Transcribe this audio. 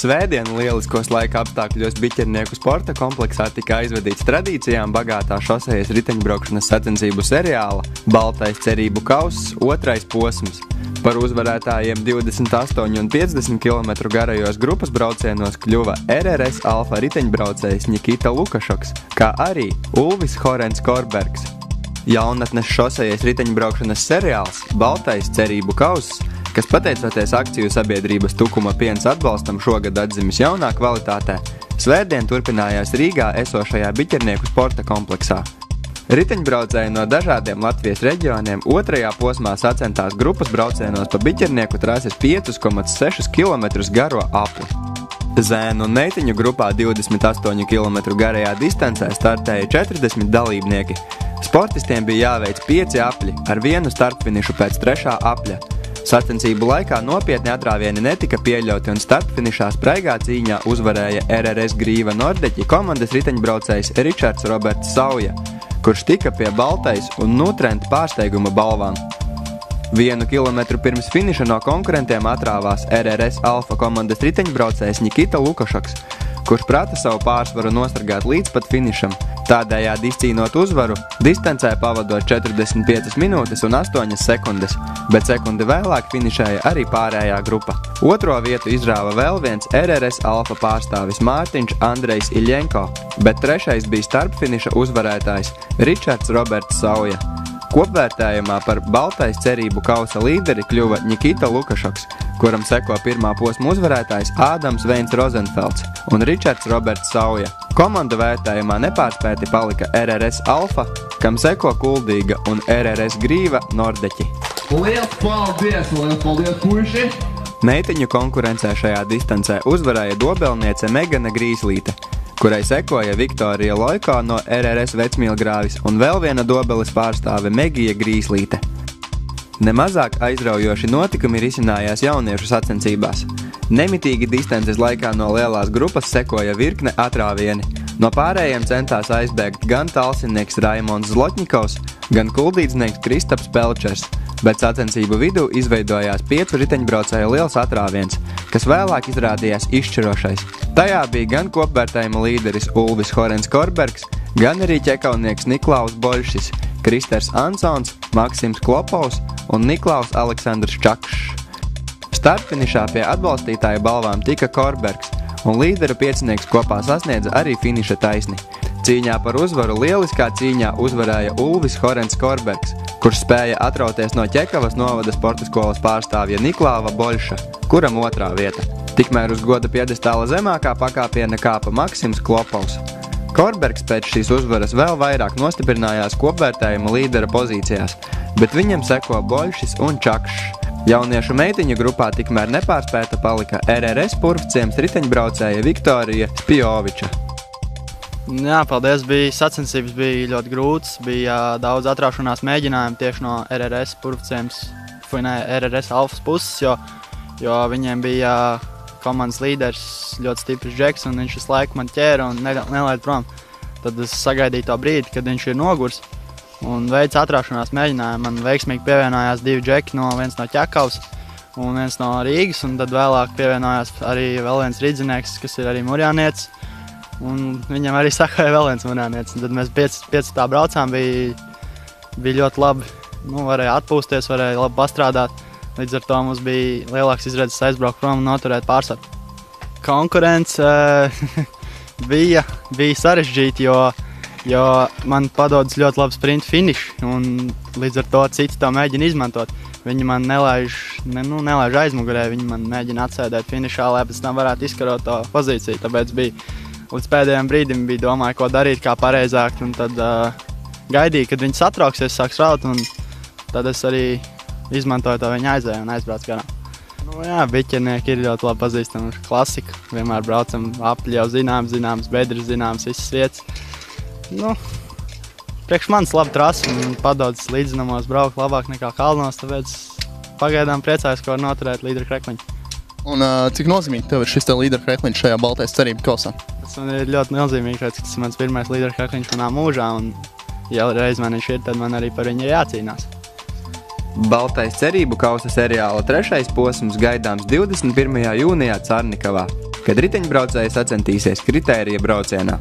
Svētdien lieliskos laika apstākļos Biķernieku sporta kompleksā tika aizvedīts tradīcijām bagātā šosejas riteņbraukšanas sacensību seriāla Baltais cerību kauss otrais posms. Par uzvarētājiem 28 un 50 km garajos grupas braucienos kļuva RRS Alfa riteņbraucējs Nikita Lukašoks, kā arī Ulvis Horens Korbergs. Jaunatnes šosejas riteņbraukšanas seriāls Baltais cerību kauss, kas pateicoties akciju sabiedrības Tukuma piens atbalstam šogad atzimis jaunā kvalitātē, svētdien turpinājās Rīgā esošajā Biķernieku sporta kompleksā. Riteņbraucēji no dažādiem Latvijas reģioniem otrajā posmā sacentās grupas braucienos pa Biķernieku trases 5,6 km garo apli. Zēnu un meitiņu grupā 28 km garajā distancē startēja 40 dalībnieki. Sportistiem bija jāveic 5 apļi ar vienu startfinišu pēc 3. apļa. Sacensību laikā nopietni atrāvieni netika pieļauti un startfinišā spraigā cīņā uzvarēja RRS Grīva Nordeķi komandas riteņbraucējs Ričards Roberts Sauja, kurš tika pie baltais un nutrenta pārsteiguma balvām. 1 kilometru pirms finiša no konkurentiem atrāvās RRS Alfa komandas riteņbraucējs Nikita Lukašoks, kurš prata savu pārsvaru nostargāt līdz pat finišam, tādējādi izcīnot uzvaru, distancē pavadot 45 minūtes un 8 sekundes, bet sekundi vēlāk finišēja arī pārējā grupa. Otro vietu izrāva vēl viens RRS Alfa pārstāvis Mārtiņš Andrejs Iļenko, bet trešais bija starpfiniša uzvarētājs Ričards Roberts Sauja. Kopvērtējumā par Baltais cerību kausa līderi kļuva Nikita Lukašoks, kuram seko pirmā posma uzvarētājs Ādams Veins Rozenfelds un Ričards Roberts Sauja. Komanda vērtējumā nepārspēti palika RRS Alfa, kam seko Kuldīga un RRS Grīva Nordeķi. Liels paldies, puiši! Meitiņu konkurencē šajā distancē uzvarēja dobelniece Megana Grīslīte, kurai sekoja Viktorija Loiko no RRS Vecmīlgrāvis un vēl viena dobeles pārstāve Megija Grīslīte. Nemazāk aizraujoši notikumi risinājās jauniešu sacensībās. Nemitīgi distances laikā no lielās grupas sekoja virkne atrāvieni. No pārējiem centās aizbēgt gan talsinieks Raimonds Zlotņikovs, gan kuldīdznieks Kristaps Pelčers, bet sacensību vidū izveidojās 5 riteņbraucēju liels atrāviens, kas vēlāk izrādījās izšķirošais. Tajā bija gan kopvērtējuma līderis Ulvis Horens Korbergs, gan arī ķekaunieks Niklaus Boļšis, Kristers Ansons, Maksims Klopovs un Niklaus Aleksandrs Čakšs. Startfinišā pie atbalstītāju balvām tika Korbergs, un līderu piecinieks kopā sasniedza arī finiša taisni. Cīņā par uzvaru lieliskā cīņā uzvarēja Ulvis Horens Korbergs, kurš spēja atrauties no Ķekavas novada sporta skolas pārstāvja Niklāva Boļša, kuram otrā vieta. Tikmēr uz goda piedestāla zemākā pakāpiena kāpa Maksims Klopovs. Korbergs pēc šīs uzvaras vēl vairāk nostiprinājās kopvērtējuma līdera pozīcijās, bet viņam seko Boļšis un Čakšs. Jauniešu meitiņu grupā tikmēr nepārspēta palika RRS Purvciems riteņbraucēja Viktorija Spjoviča. Jā, paldies, sacensības bija ļoti grūtas, bija daudz atraušanās mēģinājumu tieši no RRS Purvciems, RRS Alfas puses, jo viņiem bija komandas līderis ļoti stiprs džeks, un viņš visu laiku man ķēra un nelaid prom. Tad es sagaidīju to brīdi, kad viņš ir nogurs, un veids atraušanās mēģinājumu. Man veiksmīgi pievienojās 2 džeki, viens no Ķekavas un viens no Rīgas, un tad vēlāk pievienojās arī vēl viens rīdzinieks, kas ir arī murjānietis, un viņam arī sakoja vēl viens murjānietis. Tad mēs 5 tā braucām, bija ļoti labi, varēja atpūsties, varēja labi pastrādāt. Līdz ar to mums bija lielāks izredzes aizbraukt prom un noturēt pārsvaru. Konkurence bija sarežģīta, jo man padodas ļoti labi sprint finiši, un līdz ar to citi to mēģina izmantot. Viņi man nelaiž aizmugurē, viņi man mēģina atsēdēt finišā, lai pēc tam varētu izkarot to pozīciju. Tāpēc līdz pēdējiem brīdim domāju, ko darīt, kā pareizāk, un tad gaidīju, kad viņi satrauksies, sāks raut, un tad es arī izmantoju to viņa aizēju un aizbraucu garām. Jā, Biķernieki ir ļoti labi pazīstami, klasika. Vienmēr braucam apļi jau zināms, bedres zināms, visas vietas. Priekš manis laba trasa un padodas līdzinamos braukt labāk nekā kalnos, tāpēc pagaidām priecājos, ka var noturēt līderu krekliņu. Un cik nozīmīgi tev ir šis līderu krekliņš šajā Baltais cerību kausā? Tas man ir ļoti nozīmīgi, ka tas ir mans pirmais līderu krekliņš manā mūžā, un ja reiz man viņš ir, tad man arī par viņu ir jācīnās. Baltais cerību kausa seriāla 3. posms gaidāms 21. jūnijā Carnikavā. kad riteņbraucēji sacentīsies kritērija braucienā.